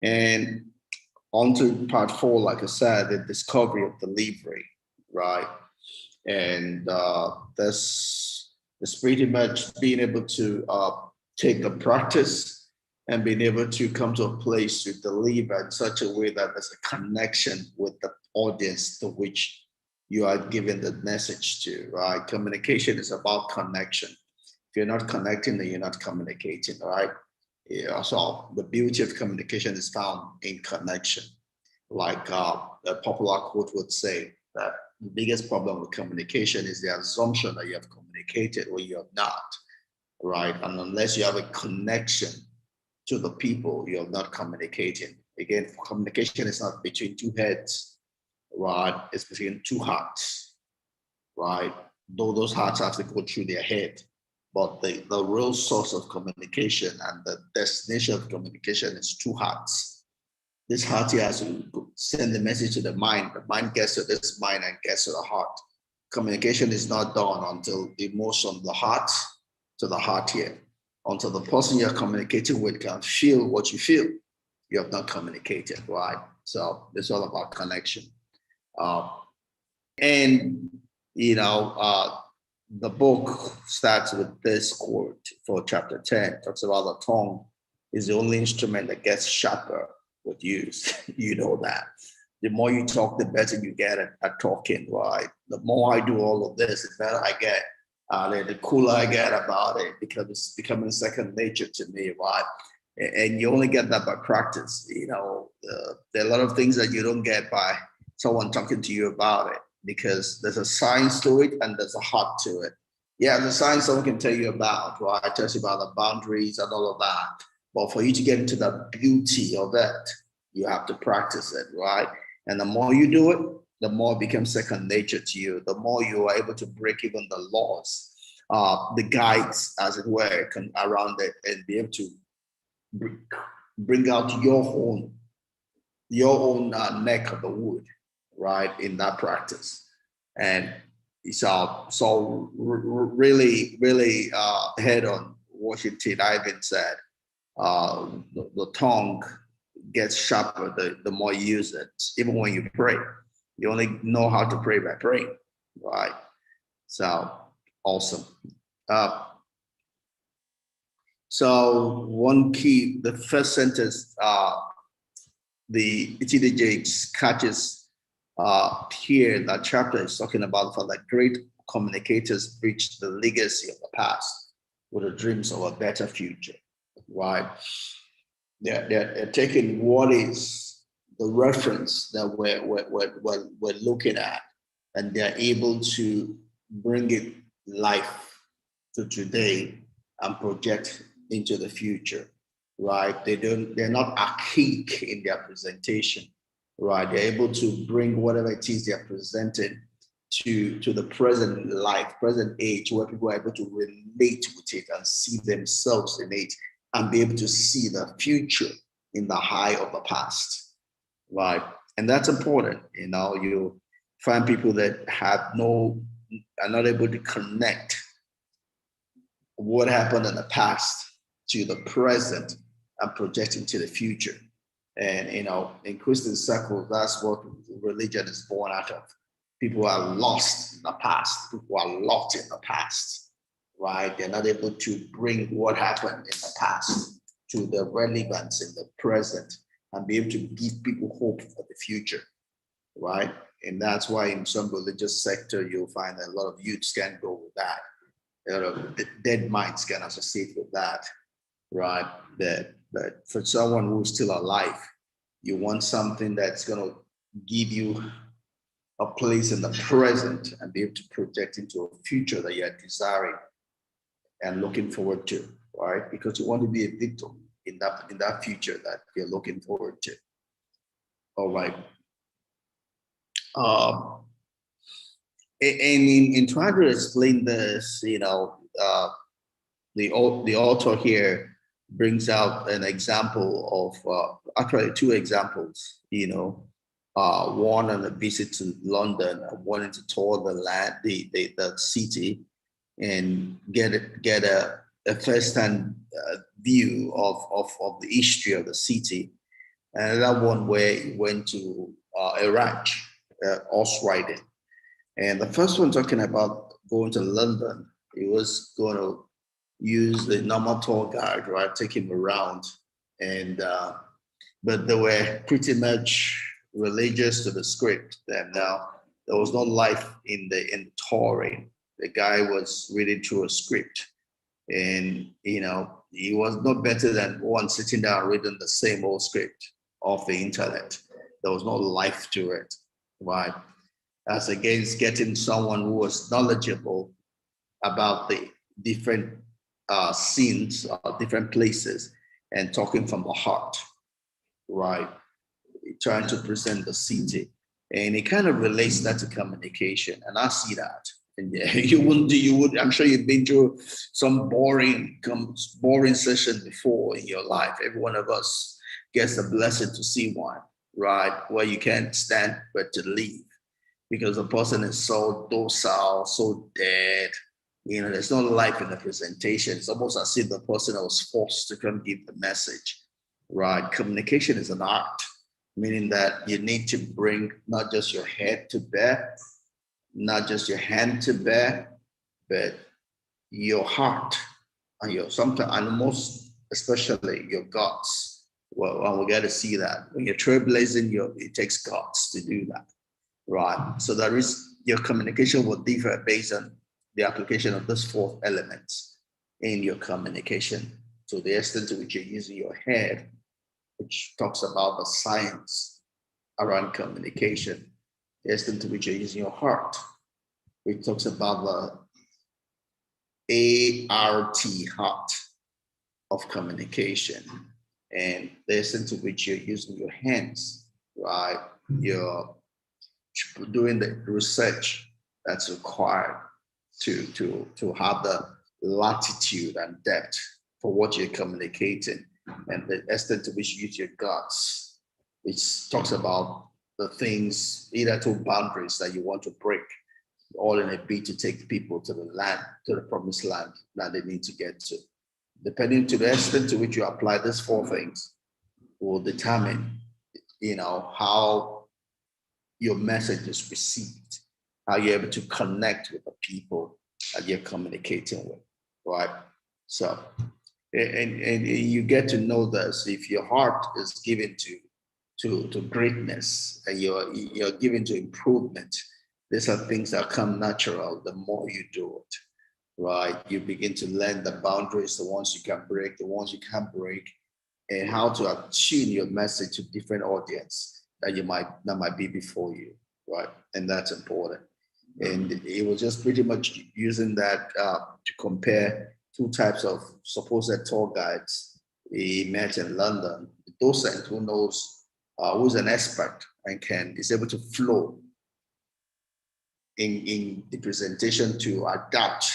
And on to part 4, like I said, the discovery of delivery, right? And this is pretty much being able to take the practice and being able to come to a place to deliver in such a way that there's a connection with the audience to which you are giving the message to, right? Communication is about connection. If you're not connecting, then you're not communicating, right? Yeah, so the beauty of communication is found in connection. Like a popular quote would say that the biggest problem with communication is the assumption that you have communicated when you have not, right? And unless you have a connection to the people, you're not communicating. Again, communication is not between two heads, right? It's between two hearts, right? Though those hearts have to go through their head. But the real source of communication and the destination of communication is two hearts. This heart here has to send the message to the mind. The mind gets to this mind and gets to the heart. Communication is not done until it moves from the heart to the heart here. Until the person you're communicating with can feel what you feel, you have not communicated, right? So it's all about connection. Uh, and, you know, the book starts with this quote for chapter 10. It talks about the tongue is the only instrument that gets sharper with use. You know that. The more you talk, the better you get at talking, right? The more I do all of this, the better I get. The cooler I get about it because it's becoming second nature to me, right? And you only get that by practice. You know, there are a lot of things that you don't get by someone talking to you about it because there's a science to it and there's a heart to it. Yeah, the science someone can tell you about, right? It tells you about the boundaries and all of that. But for you to get into the beauty of it, you have to practice it, right? And the more you do it, the more it becomes second nature to you. The more you are able to break even the laws, the guides, as it were, around it, and be able to bring out your own neck of the wood, right, in that practice. And so really, really head on Washington Ivan said, the tongue gets sharper the more you use it. Even when you pray, you only know how to pray by praying, right? So awesome. So one key, the first sentence, the ETDJ catches here, that chapter is talking about for that great communicators reach the legacy of the past with the dreams of a better future, right? They're taking what is the reference that we're looking at, and they're able to bring it life to today and project into the future, right? They're not archaic in their presentation, right? They're able to bring whatever it is they're presenting to the present life, present age, where people are able to relate with it and see themselves in it and be able to see the future in the high of the past, right? And that's important. You know, you find people that are not able to connect what happened in the past to the present and projecting to the future. And, you know, in Christian circles, that's what religion is born out of. People are lost in the past. People are locked in the past, right? They're not able to bring what happened in the past to the relevance in the present and be able to give people hope for the future, right? And that's why in some religious sector, you'll find that a lot of youths can't go with that. A lot of dead minds can associate with that, right? But for someone who's still alive, you want something that's going to give you a place in the present and be able to project into a future that you're desiring and looking forward to, right? Because you want to be a victim in that future that you're looking forward to. All right. And in trying to explain this, you know, the author here brings out an example of actually two examples, you know, one on a visit to London, wanting to tour the land, the city, and get a first-hand view of the history of the city. and another one where he went to a ranch, horse riding. And the first one talking about going to London, he was going to use the normal tour guide, right, take him around, and but they were pretty much religious to the script. And there was no life in the touring. The guy was reading through a script, and he was not better than one sitting down reading the same old script off the internet. There was no life to it, right? As against getting someone who was knowledgeable about the different scenes, different places, and talking from the heart, right? Trying to present the city. And it kind of relates that to communication. And I see that. And yeah, I'm sure you've been through some boring session before in your life. Every one of us gets the blessing to see one, right? Where you can't stand but to leave because the person is so docile, so dead. There's no life in the presentation. It's almost as if the person was forced to come give the message, right? Communication is an art, meaning that you need to bring not just your head to bear, not just your hand to bear, but your heart and and most especially your guts. Well, we got to see that when you're trailblazing, it takes guts to do that, right? So there is your communication will differ based on the application of those four elements in your communication. To the extent to which you're using your head, which talks about the science around communication, the extent to which you're using your heart, which talks about the heart of communication, and the extent to which you're using your hands, right? You're doing the research that's required to have the latitude and depth for what you're communicating, and the extent to which you use your guts, which talks about the things, either two boundaries that you want to break, all in a bid to take people to the land, to the promised land that they need to get to. Depending to the extent to which you apply these four things will determine, how your message is received, how you're able to connect with the people that you're communicating with, right? So, and you get to know this if your heart is given to greatness and you're given to improvement. These are things that come natural the more you do it, right? You begin to learn the boundaries, the ones you can break, the ones you can't break, and how to attune your message to different audience that might be before you, right? And that's important. And it was just pretty much using that to compare two types of supposed tour guides he met in London. The docent who knows, who's an expert and is able to flow in the presentation to adapt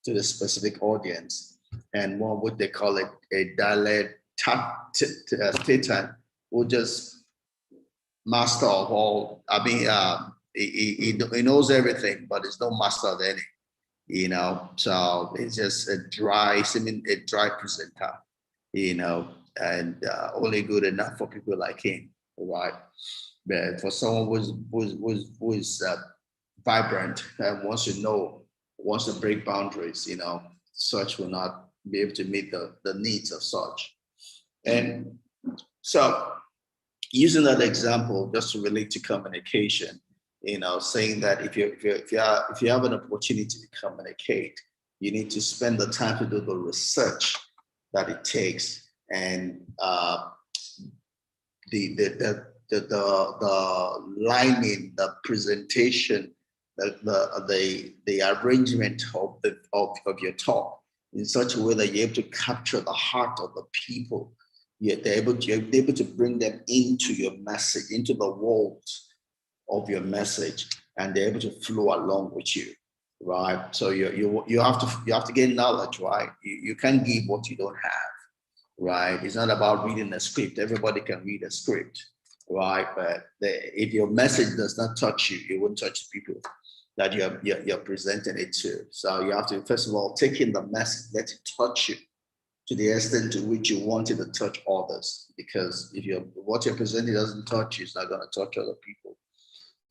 to the specific audience, and one what they call it a dialectician who just master of all. I mean, he knows everything, but he's no master of any. So it's just a dry presenter, and only good enough for people like him, right? But for someone who's vibrant and wants to break boundaries, such will not be able to meet the needs of such. And so using that example just to relate to communication, saying that if you have an opportunity to communicate, you need to spend the time to do the research that it takes, and the lining, the presentation, the arrangement of your talk in such a way that you're able to capture the heart of the people. You're able to bring them into your message, into the world of your message, and they're able to flow along with you, right? So you have to gain knowledge, right? You can't give what you don't have, right? It's not about reading a script. Everybody can read a script, right? But if your message does not touch you, it won't touch the people that you're presenting it to. So you have to, first of all, take in the message, let it touch you, to the extent to which you want it to touch others. Because if you're what you're presenting doesn't touch you, it's not going to touch other people.